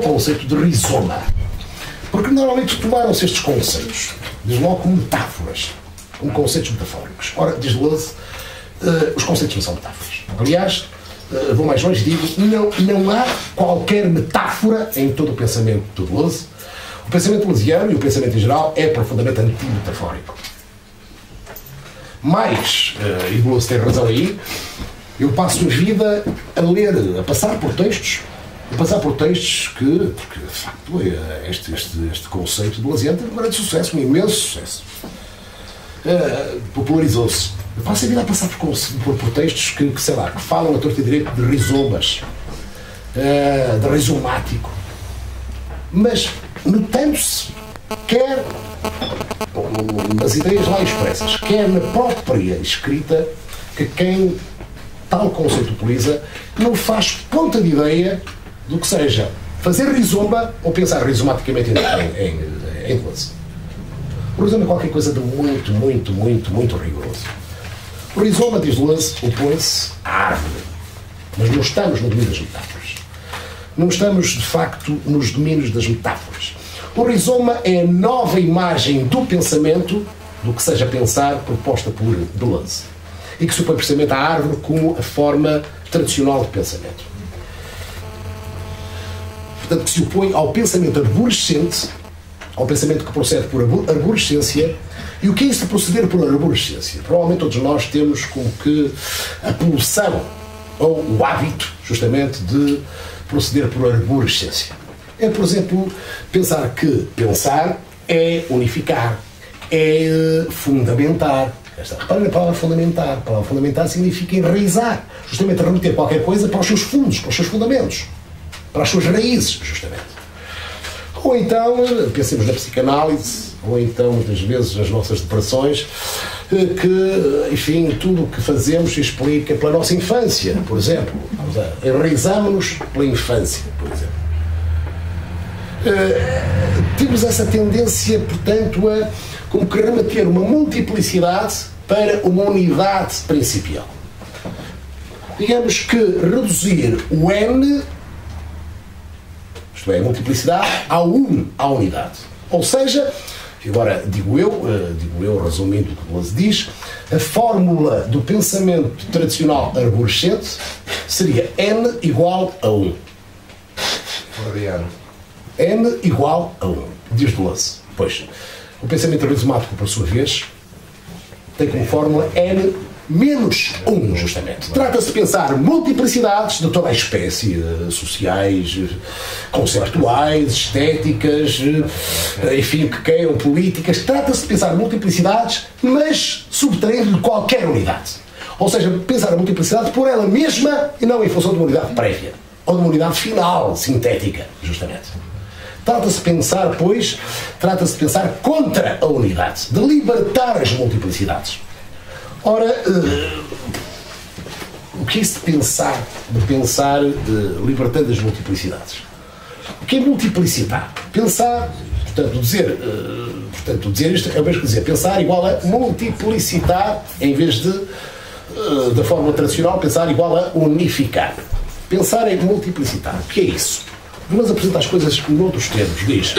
com o conceito de rizoma. Porque normalmente tomaram-se estes conceitos, diz logo como metáforas, como conceitos metafóricos. Ora, diz Deleuze, os conceitos não são metáforas. Aliás, vou mais longe e digo, não há qualquer metáfora em todo o pensamento de Deleuze. O pensamento deleuziano e o pensamento em geral é profundamente antimetafórico. Mas, e Deleuze tem razão aí, eu passo a vida a ler, a passar por textos que, porque de facto este conceito deleuziano teve um grande sucesso, um imenso sucesso. Popularizou-se. Eu passo a vida a passar por textos que, sei lá, que falam a torto e direito de rizomas, de rizomático. Mas, notando-se, quer nas ideias lá expressas, quer na própria escrita, que quem tal conceito utiliza não faz ponta de ideia do que seja fazer rizoma ou pensar rizomaticamente em Deleuze. O rizoma é qualquer coisa de muito rigoroso. O rizoma, diz Deleuze, opõe-se à árvore. Mas não estamos no domínio das metáforas. Não estamos, de facto, nos domínios das metáforas. O rizoma é a nova imagem do pensamento do que seja pensar proposta por Deleuze. E que supõe precisamente a árvore como a forma tradicional de pensamento. Portanto, que se opõe ao pensamento arborescente, ao pensamento que procede por arborescência. E o que é isso de proceder por arborescência? Provavelmente todos nós temos como que a pulsão ou o hábito, justamente, de proceder por arborescência. É, por exemplo, pensar que pensar é unificar, é fundamentar. Reparem na palavra fundamentar. A palavra fundamentar significa enraizar, justamente remeter qualquer coisa para os seus fundos, para os seus fundamentos, para as suas raízes, justamente. Ou então, pensemos na psicanálise, ou então, muitas vezes, nas nossas depressões, que, enfim, tudo o que fazemos se explica pela nossa infância, por exemplo. Enraizamos-nos pela infância, por exemplo. Temos essa tendência, portanto, a como que remeter uma multiplicidade para uma unidade principial. Digamos que reduzir o N, isto é, a multiplicidade, ao 1, à unidade. Ou seja, agora digo eu, resumindo o que Deleuze diz, a fórmula do pensamento tradicional arborescente seria N igual a 1. N igual a 1, diz Deleuze. Pois, o pensamento rizomático, por sua vez, tem como fórmula N menos 1, justamente. Trata-se de pensar multiplicidades de toda a espécie, sociais, conceptuais, estéticas, enfim, o que queiram, políticas. Trata-se de pensar multiplicidades, mas subtraindo-lhe qualquer unidade. Ou seja, pensar a multiplicidade por ela mesma e não em função de uma unidade prévia, ou de uma unidade final, sintética, justamente. Trata-se de pensar, pois, contra a unidade, de libertar as multiplicidades. Ora, o que é isso de pensar libertando as multiplicidades? O que é multiplicidade? Pensar, portanto, dizer isto é o mesmo que dizer pensar igual a multiplicitar, em vez de, da forma tradicional, pensar igual a unificar. Pensar é multiplicitar. O que é isso? Vamos apresentar as coisas noutros termos. Diz: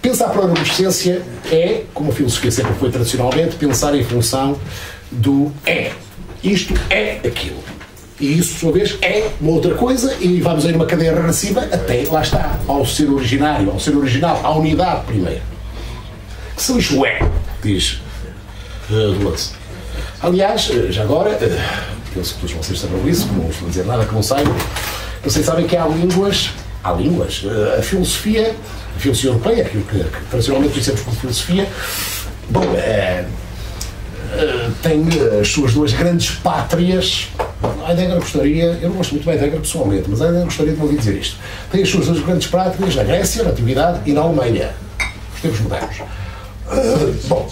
pensar por arborescência é, como a filosofia sempre foi tradicionalmente, pensar em função do é. Isto é aquilo. E isso, por sua vez, é uma outra coisa, e vamos aí numa cadeia regressiva até, lá está, ao ser originário, ao ser original, à unidade primeiro. Que se lixo é, diz Deleuze. Aliás, já agora, penso que todos vocês saberão isso, não vou dizer nada que não saibam. Vocês sabem que há línguas, a filosofia europeia, aquilo que tradicionalmente conhecemos por filosofia, bom, tem as suas duas grandes pátrias. A Heidegger gostaria, eu não gosto muito de Heidegger pessoalmente, mas a Heidegger gostaria de me ouvir dizer isto. Tem as suas duas grandes pátrias na Grécia, na Antiguidade, e na Alemanha, nos tempos modernos. Bom,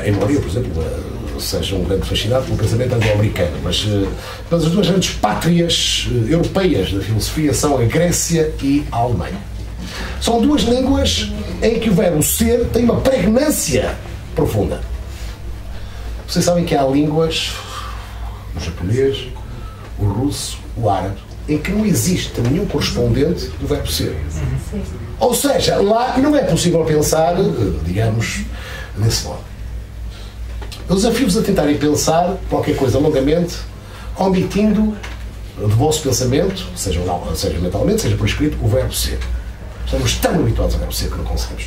embora eu, por exemplo, seja um grande fascinado pelo pensamento anglo-americano, mas as duas grandes pátrias europeias da filosofia são a Grécia e a Alemanha. São duas línguas em que o verbo ser tem uma pregnância profunda. Vocês sabem que há línguas, o japonês, o russo, o árabe, em que não existe nenhum correspondente do verbo ser. Ou seja, lá não é possível pensar, digamos, desse modo. Eu desafio-vos a tentarem pensar qualquer coisa longamente, omitindo do vosso pensamento, seja mentalmente, seja por escrito, o verbo ser. Estamos tão habituados ao verbo ser que não conseguimos.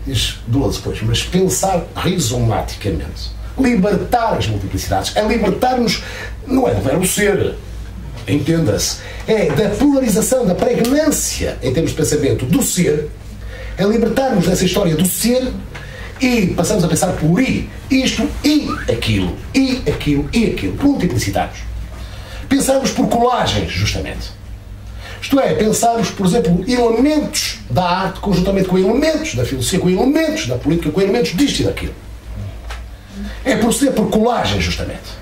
Diz 12 depois, mas pensar rizomaticamente. Libertar as multiplicidades. É libertar-nos, não é do verbo ser, entenda-se, é da polarização, da pregnância, em termos de pensamento, do ser, é libertar-nos dessa história do ser e passamos a pensar por isto e aquilo, e aquilo, e aquilo, multiplicidades. Pensamos por colagens, justamente. Isto é, pensarmos, por exemplo, elementos da arte conjuntamente com elementos da filosofia, com elementos da política, com elementos disto e daquilo. É proceder por colagem, justamente.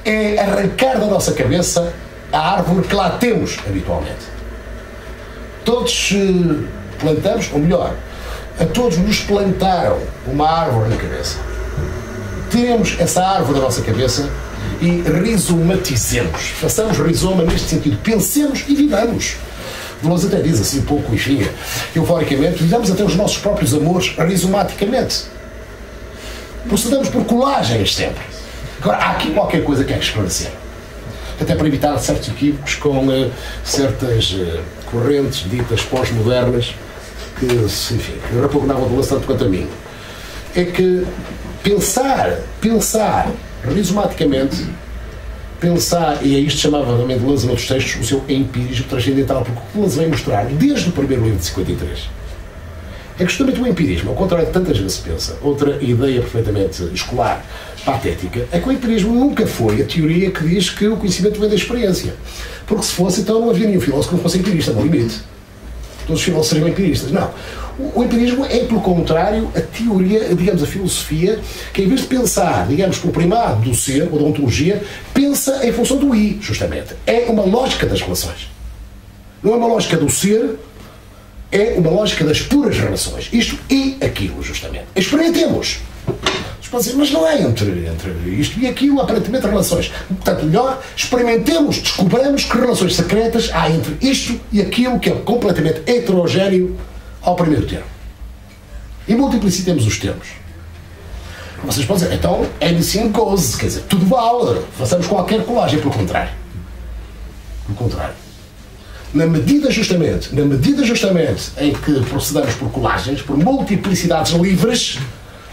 É arrancar da nossa cabeça a árvore que lá temos habitualmente. Todos plantamos, ou melhor, a todos nos plantaram uma árvore na cabeça. Tiremos essa árvore da nossa cabeça e rizomatizemos. Façamos rizoma neste sentido. Pensemos e vivamos. Deleuze até diz assim um pouco, enfim, euforicamente, vivamos até os nossos próprios amores rizomaticamente. Procedamos por colagens sempre. Agora, há aqui qualquer coisa que há que esclarecer. Até para evitar certos equívocos com certas correntes ditas pós-modernas que, enfim, eu repugnavam Deleuze tanto quanto a mim. É que pensar rizomaticamente, e a isto chamava também Deleuze noutros textos o seu empirismo transcendental, porque o que Deleuze vem mostrar desde o primeiro livro de 53 é que justamente o empirismo, ao contrário de tantas vezes se pensa, outra ideia perfeitamente escolar, patética, é que o empirismo nunca foi a teoria que diz que o conhecimento vem da experiência. Porque se fosse, então não havia nenhum filósofo que não fosse empirista, no limite. Todos os filósofos seriam empiristas. Não. O empirismo é, pelo contrário, a teoria, digamos, a filosofia, que em vez de pensar, digamos, pelo primado do ser, ou da ontologia, pensa em função do I, justamente. É uma lógica das relações. Não é uma lógica do ser, é uma lógica das puras relações. Isto e aquilo, justamente. Experimentemos. Mas não é entre isto e aquilo, aparentemente, relações. Portanto, melhor, experimentemos, descobramos que relações secretas há entre isto e aquilo que é completamente heterogéneo ao primeiro termo. E multiplicitemos os termos. Vocês podem dizer, então, anything goes, quer dizer, tudo vale, façamos qualquer colagem, pelo contrário. Pelo contrário. Na medida justamente em que procedamos por colagens, por multiplicidades livres,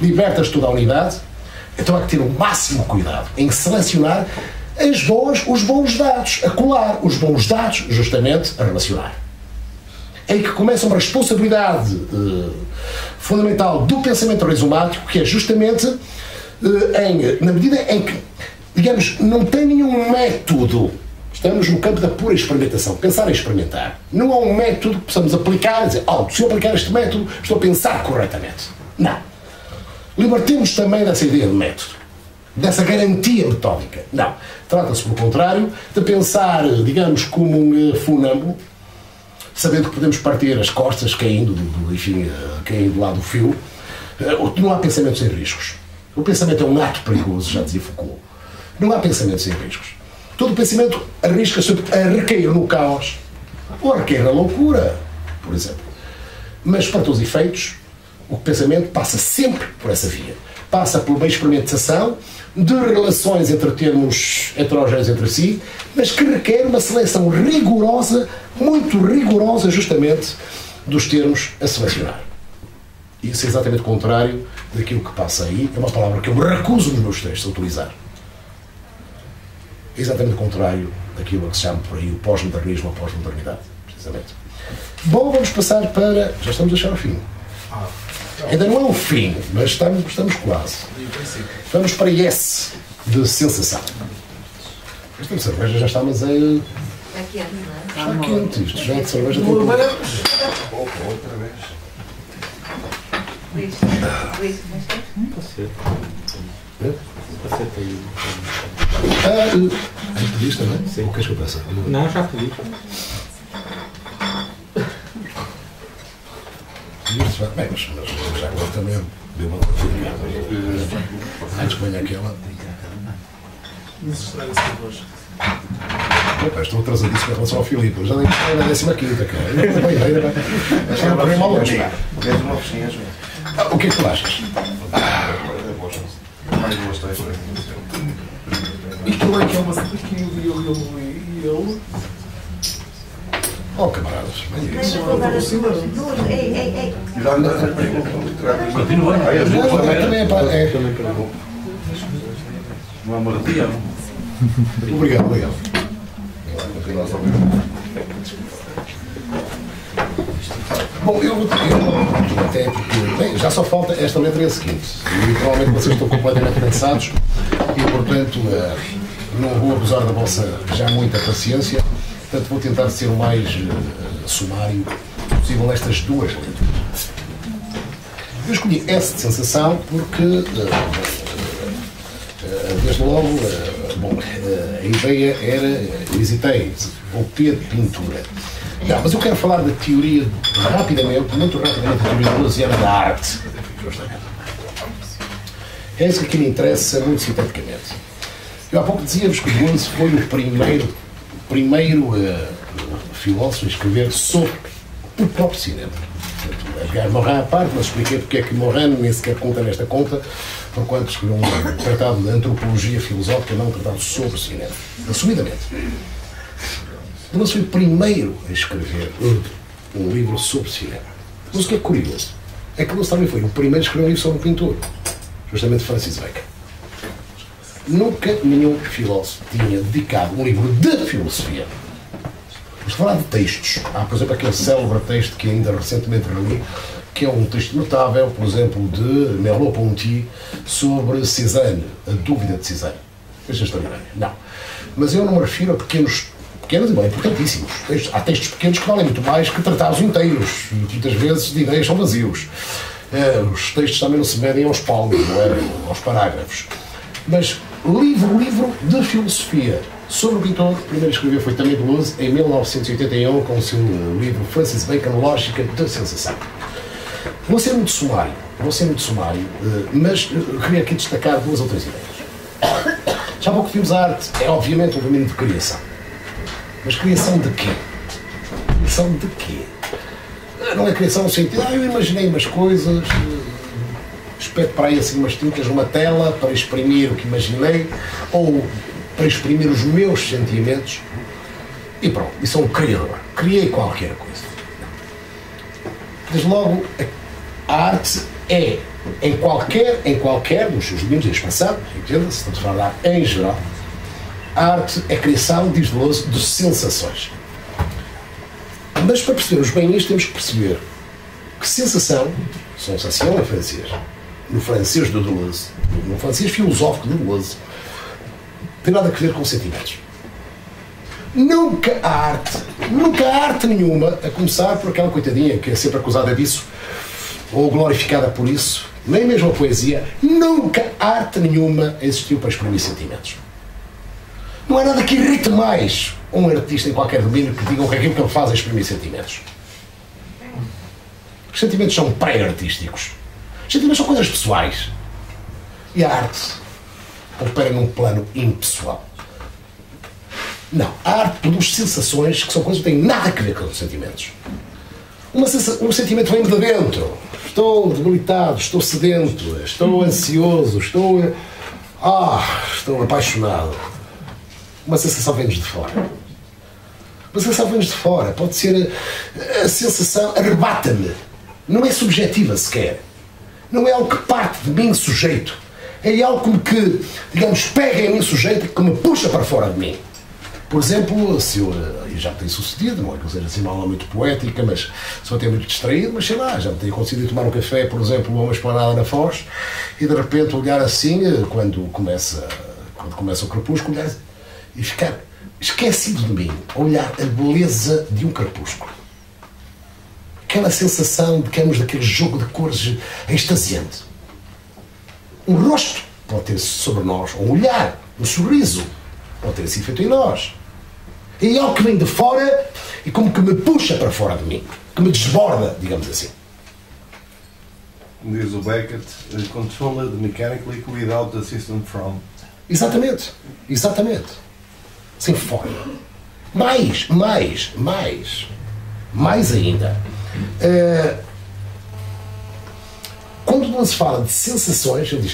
libertas toda a unidade, então há que ter o máximo cuidado em selecionar os bons dados, a colar os bons dados, justamente, a relacionar. É aí que começa uma responsabilidade fundamental do pensamento rizomático, que é justamente na medida em que, digamos, não tem nenhum método. Estamos no campo da pura experimentação, pensar em experimentar. Não há um método que possamos aplicar e dizer, se eu aplicar este método, estou a pensar corretamente. Não. Libertemos também dessa ideia de método, dessa garantia metódica. Não. Trata-se, pelo contrário, de pensar, digamos, como um funâmbulo, sabendo que podemos partir as costas, caindo lá do fio. Não há pensamentos sem riscos. O pensamento é um ato perigoso, já dizia Foucault. Não há pensamentos sem riscos. Todo pensamento arrisca-se a recair no caos ou a recair na loucura, por exemplo. Mas, para todos os efeitos, o pensamento passa sempre por essa via. Passa por uma experimentação de relações entre termos heterogéneos entre si, mas que requer uma seleção rigorosa, muito rigorosa, justamente, dos termos a selecionar. Isso é exatamente o contrário daquilo que passa aí. É uma palavra que eu me recuso nos meus textos a utilizar. É exatamente o contrário daquilo que se chama por aí o pós-modernismo ou pós-modernidade, precisamente. Bom, vamos passar para... Já estamos a chegar ao fim. Ainda não é o fim, mas estamos quase. Vamos para esse de sensação. Esta cerveja já está, mas é... Está quente, não é? Está quente isto, já de cerveja tem... Outra vez. Luís, mais tempo? Pode ser. Pode ser aí. Pediste também? Sim. O que és que eu peço? Não, já pedi. Pediste, bem, mas já agora também deu uma oportunidade. Antes que venha aquela. Não se estraga essa hoje. Opa, estou atrasadíssimo em relação ao Filipe. Eu já dei na 15ª, cara. Já não mal longe. Queres uma oficina, O que é que tu achas? mais duas, três. E tu é que é uma e ele. Oh, camaradas, bem Deixa isso. eu dar as duas. Ei. Continua. Também é para. Também para mim. Não há uma reunião. Obrigado, obrigado. Bom, eu até porque, bem, já só falta esta letra e a seguinte. E provavelmente vocês estão completamente cansados e, portanto, não vou abusar da vossa já muita paciência. Portanto, vou tentar ser o mais sumário possível nestas duas letras. Eu escolhi S de sensação porque, desde logo, bom, a ideia era, eu hesitei, o P de pintura. Não, mas eu quero falar da teoria, muito rapidamente, da teoria deleuziana da arte. É isso que aqui me interessa, muito sinteticamente. Eu há pouco dizia-vos que Deleuze foi o primeiro filósofo a escrever sobre o próprio cinema. A pegar Morin à parte, mas expliquei porque é que Morin nem sequer conta nesta conta, porquanto escreveu um tratado de antropologia filosófica, não um tratado sobre o cinema. Assumidamente. Deleuze foi o primeiro a escrever um livro sobre cinema. Mas o que é curioso é que Deleuze também foi o primeiro a escrever um livro sobre um pintor, justamente Francis Bacon. Nunca nenhum filósofo tinha dedicado um livro de filosofia. Vamos falar de textos. Há, por exemplo, aquele célebre texto que ainda recentemente reli, que é um texto notável, por exemplo, de Merleau-Ponty sobre Cézanne, a dúvida de Cézanne. Texto extraordinário. Não. Mas eu não me refiro a pequenos e bem importantíssimos. Há textos pequenos que valem muito mais que tratados inteiros. E muitas vezes de ideias são vazios. Os textos também não se medem aos palmos, não é? Aos parágrafos. Mas livro de filosofia sobre o pintor, o primeiro a escrever foi também Deleuze, em 1981, com o seu livro Francis Bacon, Lógica da Sensação. Vou ser muito sumário, mas queria aqui destacar duas ou três ideias. Já há pouco vimos a arte, é obviamente um domínio de criação. Mas criação de quê? Criação de quê? Não é criação no sentido, eu imaginei umas coisas, espeto para aí assim umas tintas numa tela para exprimir o que imaginei, ou para exprimir os meus sentimentos, e pronto, isso é um criador. Criei qualquer coisa. Desde logo, a arte é, em qualquer dos seus domínios de expressão, entenda-se, estamos a falar da arte em geral, a arte é criação, diz Deleuze, de sensações. Mas para percebermos bem isto, temos que perceber que sensação em francês, no francês de Deleuze, no francês filosófico de Deleuze, tem nada a ver com sentimentos. Nunca há arte nenhuma, a começar por aquela coitadinha que é sempre acusada disso, ou glorificada por isso, nem mesmo a poesia, nunca arte nenhuma existiu para exprimir sentimentos. Não há nada que irrite mais um artista em qualquer domínio que digam que aquilo que ele faz é exprimir sentimentos. Os sentimentos são pré-artísticos. Os sentimentos são coisas pessoais. E a arte opera num plano impessoal. Não. A arte produz sensações que são coisas que não têm nada a ver com os sentimentos. Um sentimento vem de dentro. Estou debilitado, estou sedento, estou ansioso, estou apaixonado. Uma sensação vem-nos de fora. Uma sensação vem-nos de fora. Pode ser a sensação arrebata-me. Não é subjetiva sequer. Não é algo que parte de mim sujeito. É algo que, digamos, pega em mim sujeito que me puxa para fora de mim. Por exemplo, se eu já me tenho sucedido, não é que eu seja assim uma aula muito poética, mas se eu tenho muito distraído, mas sei lá, já me tenho conseguido tomar um café, por exemplo, a uma esplanada na Foz, e de repente olhar assim, quando começa o crepúsculo, olhar e ficar esquecido de mim, olhar a beleza de um crepúsculo. Aquela sensação, digamos, daquele jogo de cores extasiante. Um rosto pode ter sobre nós, um olhar, um sorriso pode ter esse efeito em nós. É algo que vem de fora e como que me puxa para fora de mim, que me desborda, digamos assim. Diz o Beckett, controlled mechanically without assistance from. Exatamente. Sem fora. Mais ainda. Quando não se fala de sensações, ele diz